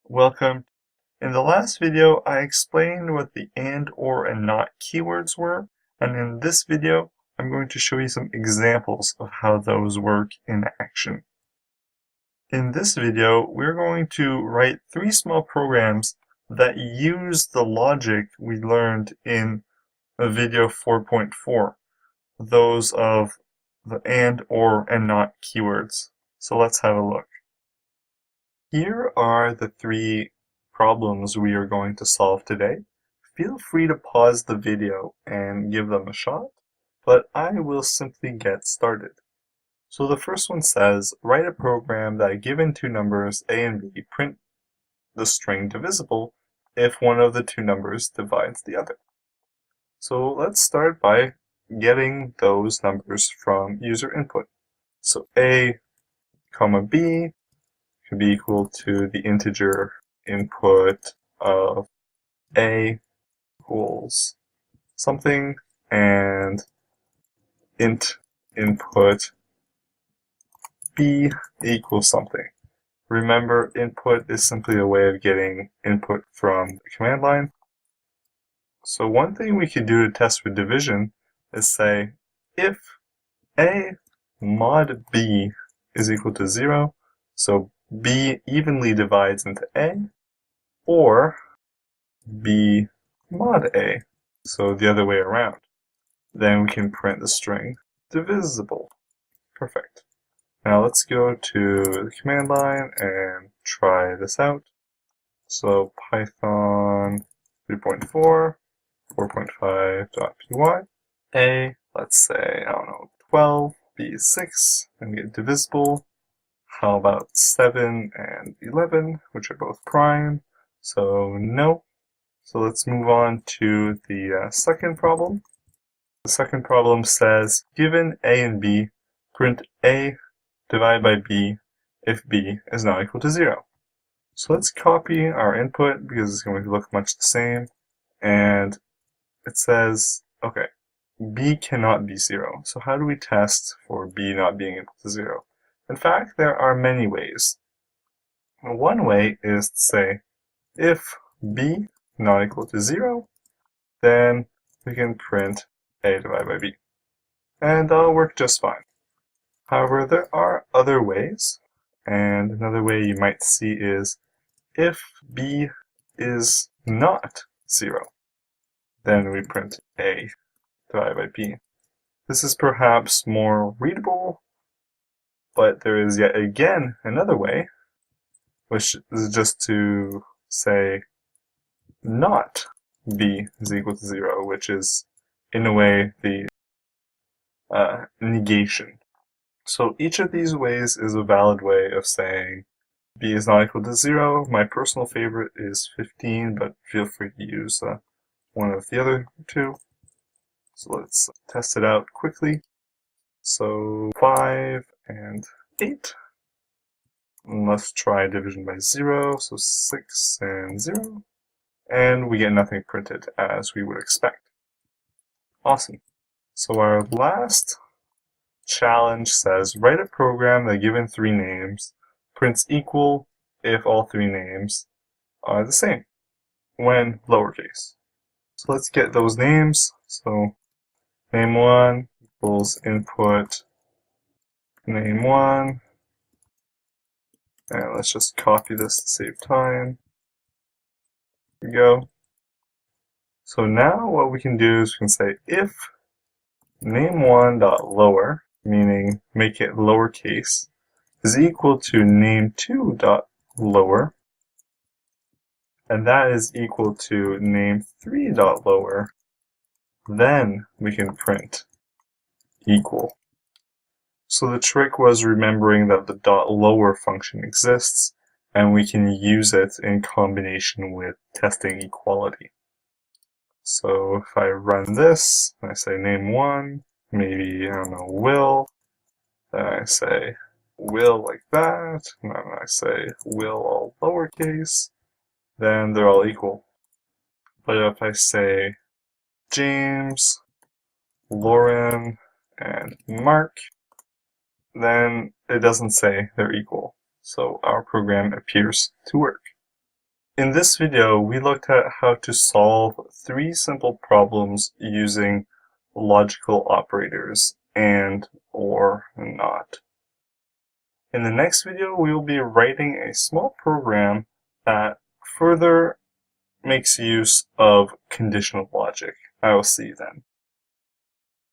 Welcome. In the last video, I explained what the and, or, and not keywords were, and in this video, I'm going to show you some examples of how those work in action. In this video, we're going to write 3 small programs that use the logic we learned in video 4.4, those of the and, or, and not keywords. So let's have a look. Here are the 3 problems we are going to solve today. Feel free to pause the video and give them a shot, but I will simply get started. So the first one says, write a program that given 2 numbers a and b print the string divisible if one of the 2 numbers divides the other. So let's start by getting those numbers from user input. So a comma b should be equal to the integer input of a equals something and int input b equals something. Remember, input is simply a way of getting input from the command line. So one thing we could do to test with division is say if a mod b is equal to 0, so b evenly divides into a, or b mod a, so the other way around. Then we can print the string divisible. Perfect. Now let's go to the command line and try this out. So Python 3.4, 4.5.py, a, let's say, I don't know, 12, b is 6, and we get divisible. How about 7 and 11, which are both prime? So no. So let's move on to the second problem. The second problem says, given a and b, print a divided by b if b is not equal to 0. So let's copy our input because it's going to look much the same. And it says, okay, b cannot be 0. So how do we test for b not being equal to 0? In fact, there are many ways. One way is to say, if b not equal to 0, then we can print a divided by b. And that'll work just fine. However, there are other ways, and another way you might see is, if b is not 0, then we print a divided by b. This is perhaps more readable, but there is yet again another way, which is just to say not b is equal to 0, which is, in a way, the negation. So each of these ways is a valid way of saying b is not equal to 0. My personal favorite is 15, but feel free to use one of the other 2. So let's test it out quickly. So 5 and 8. And let's try division by 0, so 6 and 0. And we get nothing printed, as we would expect. Awesome. So our last challenge says, write a program that given 3 names prints equal if all 3 names are the same, when lowercase. So let's get those names. So name1 equals input name1, and let's just copy this to save time. Here we go. So now what we can do is we can say if name1.lower, meaning make it lowercase, is equal to name2.lower, and that is equal to name3.lower, then we can print equal. So the trick was remembering that the .lower function exists, and we can use it in combination with testing equality. So if I run this, and I say name1, maybe, I don't know, will, then I say will like that, and then I say will all lowercase, then they're all equal. But if I say James, Lauren, and Mark, then it doesn't say they're equal. So our program appears to work. In this video, we looked at how to solve 3 simple problems using logical operators and, or, not. In the next video, we will be writing a small program that further makes use of conditional logic. I will see you then.